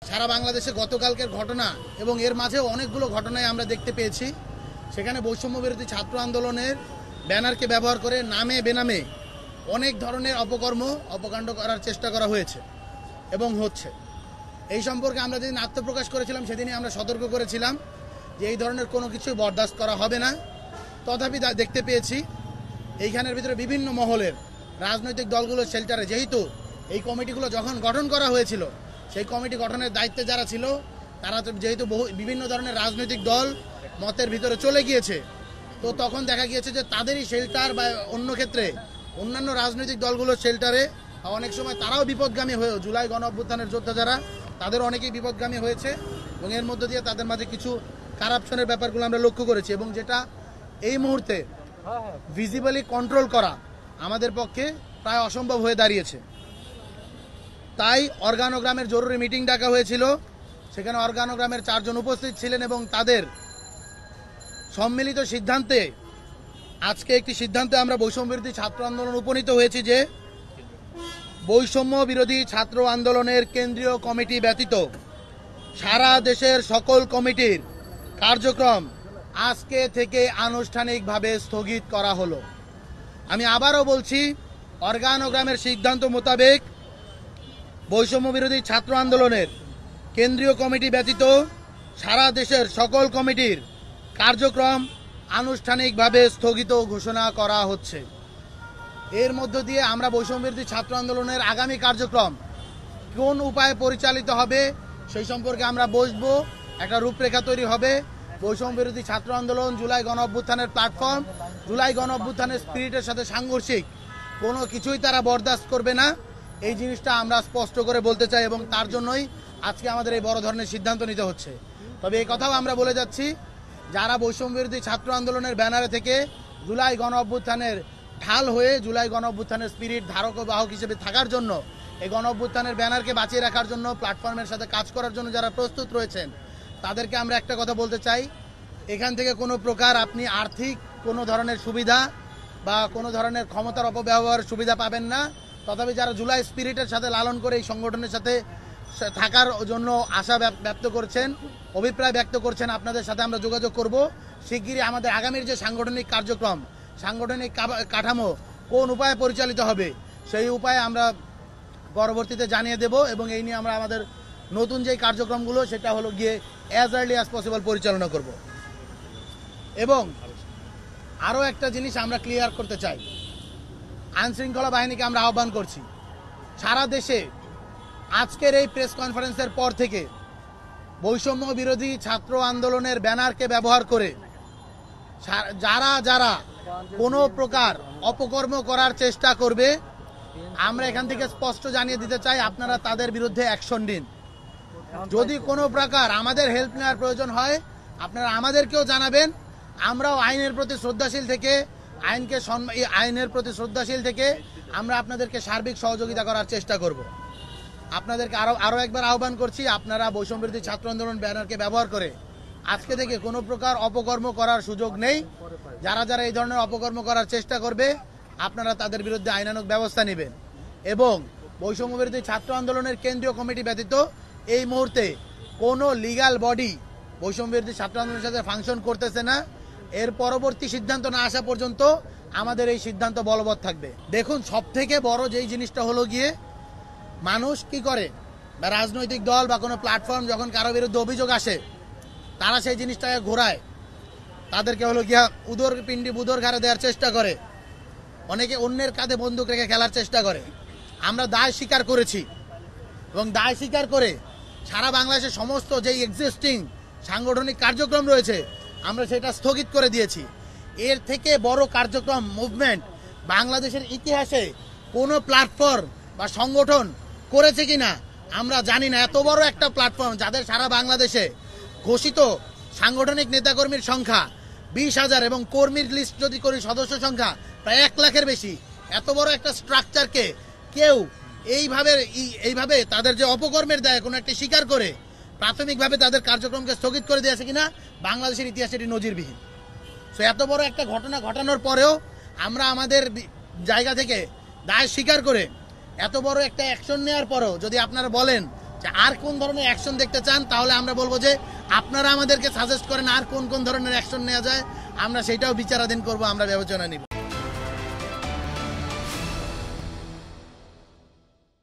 সারা বাংলাদেশে গতকালকের ঘটনা এবং এর মাঝেও অনেকগুলো ঘটনায় আমরা দেখতে পেয়েছি সেখানে বৈষম্য বিরোধী ছাত্র আন্দোলনের ব্যানারকে ব্যবহার করে নামে বেনামে অনেক ধরনের অপকাণ্ড করার চেষ্টা করা হয়েছে এবং হচ্ছে। এই সম্পর্কে আমরা যেদিন আত্মপ্রকাশ করেছিলাম সেদিনই আমরা সতর্ক করেছিলাম যে এই ধরনের কোনো কিছু বরদাস্ত করা হবে না। তথাপি দেখতে পেয়েছি এইখানের ভিতরে বিভিন্ন মহলের রাজনৈতিক দলগুলোর শেল্টারে, যেহেতু এই কমিটিগুলো যখন গঠন করা হয়েছিল সেই কমিটি গঠনের দায়িত্বে যারা ছিল তারা যেহেতু বিভিন্ন ধরনের রাজনৈতিক দল মতের ভিতরে চলে গিয়েছে, তো তখন দেখা গিয়েছে যে তাদেরই শেল্টার বা অন্য ক্ষেত্রে অন্যান্য রাজনৈতিক দলগুলোর শেল্টারে অনেক সময় তারাও বিপদগামী হয়ে, জুলাই গণ অভ্যুত্থানের যোদ্ধা যারা তাদের অনেকেই বিপদগামী হয়েছে এবং এর মধ্য দিয়ে তাদের মাঝে কিছু কারাপশনের ব্যাপারগুলো আমরা লক্ষ্য করেছি এবং যেটা এই মুহূর্তে ভিজিবলি কন্ট্রোল করা আমাদের পক্ষে প্রায় অসম্ভব হয়ে দাঁড়িয়েছে। তাই অর্গানোগ্রামের জরুরি মিটিং ডাকা হয়েছিল, সেখানে অর্গানোগ্রামের 4 জন উপস্থিত ছিলেন এবং তাদের সম্মিলিত সিদ্ধান্তে আজকে একটি সিদ্ধান্তে আমরা বৈষম্য বিরোধী ছাত্র আন্দোলন উপনীত হয়েছি যে বৈষম্য বিরোধী ছাত্র আন্দোলনের কেন্দ্রীয় কমিটি ব্যতীত সারা দেশের সকল কমিটির কার্যক্রম আজকে থেকে আনুষ্ঠানিকভাবে স্থগিত করা হলো। আমি আবারও বলছি, অর্গানোগ্রামের সিদ্ধান্ত মোতাবেক বৈষম্য বিরোধী ছাত্র আন্দোলনের কেন্দ্রীয় কমিটি ব্যতীত সারা দেশের সকল কমিটির কার্যক্রম আনুষ্ঠানিকভাবে স্থগিত ঘোষণা করা হচ্ছে। এর মধ্য দিয়ে আমরা বৈষম্য বিরোধী ছাত্র আন্দোলনের আগামী কার্যক্রম কোন উপায়ে পরিচালিত হবে সেই সম্পর্কে আমরা বসবো, একটা রূপরেখা তৈরি হবে। বৈষম্য বিরোধী ছাত্র আন্দোলন জুলাই গণ অভ্যুত্থানের প্ল্যাটফর্ম, জুলাই গণ অভ্যুত্থানের স্পিরিটের সাথে সাংঘর্ষিক কোনো কিছুই তারা বরদাস্ত করবে না, এই জিনিসটা আমরা স্পষ্ট করে বলতে চাই এবং তার জন্যই আজকে আমাদের এই বড় ধরনের সিদ্ধান্ত নিতে হচ্ছে। তবে এই কথাও আমরা বলে যাচ্ছি, যারা বৈষম্য বিরোধী ছাত্র আন্দোলনের ব্যানারে থেকে জুলাই গণ অভ্যুত্থানের ঢাল হয়ে জুলাই গণ অভ্যুত্থানের স্পিরিট ধারক ও বাহক হিসেবে থাকার জন্য, এই গণ অভ্যুত্থানের ব্যানারকে বাঁচিয়ে রাখার জন্য, প্ল্যাটফর্মের সাথে কাজ করার জন্য যারা প্রস্তুত রয়েছেন তাদেরকে আমরা একটা কথা বলতে চাই, এখান থেকে কোনো প্রকার আপনি আর্থিক কোনো ধরনের সুবিধা বা কোনো ধরনের ক্ষমতার অপব্যবহারের সুবিধা পাবেন না। তথাপি যারা জুলাই স্পিরিটের সাথে লালন করে এই সংগঠনের সাথে থাকার জন্য আশা ব্যক্ত করছেন, অভিপ্রায় ব্যক্ত করছেন, আপনাদের সাথে আমরা যোগাযোগ করব। শিগগিরই আমাদের আগামীর যে সাংগঠনিক কার্যক্রম, সাংগঠনিক কাঠামো কোন উপায়ে পরিচালিত হবে সেই উপায়ে আমরা পরবর্তীতে জানিয়ে দেব এবং এই নিয়ে আমরা আমাদের নতুন যে কার্যক্রমগুলো সেটা হলো গিয়ে অ্যাজ আর্লি অ্যাজ পসিবল পরিচালনা করব। এবং আরও একটা জিনিস আমরা ক্লিয়ার করতে চাই, আইনশৃঙ্খলা বাহিনীকে আমরা আহ্বান করছি, সারা দেশে আজকের এই প্রেস কনফারেন্সের পর থেকে বৈষম্য বিরোধী ছাত্র আন্দোলনের ব্যানারকে ব্যবহার করে যারা যারা কোনো প্রকার অপকর্ম করার চেষ্টা করবে, আমরা এখান থেকে স্পষ্ট জানিয়ে দিতে চাই আপনারা তাদের বিরুদ্ধে অ্যাকশন নিন। যদি কোনো প্রকার আমাদের হেল্প নেওয়ার প্রয়োজন হয় আপনারা আমাদেরকেও জানাবেন, আমরাও আইনের প্রতি শ্রদ্ধাশীল থেকে আইনের প্রতি শ্রদ্ধাশীল থেকে আমরা আপনাদেরকে সার্বিক সহযোগিতা করার চেষ্টা করব। আপনাদেরকে আরও একবার আহ্বান করছি, আপনারা বৈষম্য বিরোধী ছাত্র আন্দোলন ব্যানারকে ব্যবহার করে আজকে থেকে কোনো প্রকার অপকর্ম করার সুযোগ নেই। যারা যারা এই ধরনের অপকর্ম করার চেষ্টা করবে আপনারা তাদের বিরুদ্ধে আইনানুগ ব্যবস্থা নেবেন এবং বৈষম্য বিরোধী ছাত্র আন্দোলনের কেন্দ্রীয় কমিটি ব্যতীত এই মুহূর্তে কোনো লিগ্যাল বডি বৈষম্য বিরোধী ছাত্র আন্দোলনের সাথে ফাংশন করতেছে না। এর পরবর্তী সিদ্ধান্ত না আসা পর্যন্ত আমাদের এই সিদ্ধান্ত বলবৎ থাকবে। দেখুন, সব থেকে বড় যেই জিনিসটা হলো গিয়ে, মানুষ কি করে বা রাজনৈতিক দল বা কোনো প্ল্যাটফর্ম যখন কারো বিরুদ্ধে অভিযোগ আসে তারা সেই জিনিসটাকে ঘোরায়, তাদেরকে হলো গিয়া উদর পিণ্ডি বুদর ঘাড়ে দেওয়ার চেষ্টা করে, অনেকে অন্যের কাঁধে বন্দুক রেখে খেলার চেষ্টা করে। আমরা দায় স্বীকার করেছি এবং দায় স্বীকার করে সারা বাংলাদেশের সমস্ত যেই এক্সিস্টিং সাংগঠনিক কার্যক্রম রয়েছে আমরা সেটা স্থগিত করে দিয়েছি। এর থেকে বড় কার্যক্রম মুভমেন্ট বাংলাদেশের ইতিহাসে কোনো প্ল্যাটফর্ম বা সংগঠন করেছে কিনা আমরা জানি না। এত বড় একটা প্ল্যাটফর্ম যাদের সারা বাংলাদেশে ঘোষিত সাংগঠনিক নেতাকর্মীর সংখ্যা 20,000 এবং কর্মীর লিস্ট যদি করি সদস্য সংখ্যা প্রায় 1 লাখের বেশি, এত বড় একটা স্ট্রাকচারকে কেউ এইভাবে তাদের যে অপকর্মের দায় কোনো একটা স্বীকার করে প্রাথমিকভাবে তাদের কার্যক্রমকে স্থগিত করে দিয়েছে কিনা বাংলাদেশের ইতিহাসে এটি নজিরবিহীন। সো এত বড় একটা ঘটনা ঘটানোর পরেও আমরা আমাদের জায়গা থেকে দায় স্বীকার করে এত বড় একটা অ্যাকশন নেওয়ার পরেও যদি আপনারা বলেন যে আর কোন ধরনের অ্যাকশন দেখতে চান তাহলে আমরা বলবো যে আপনারা আমাদেরকে সাজেস্ট করেন আর কোন কোন ধরনের অ্যাকশন নেওয়া যায়, আমরা সেটাও বিচারাধীন করব, আমরা বিবেচনা নিব।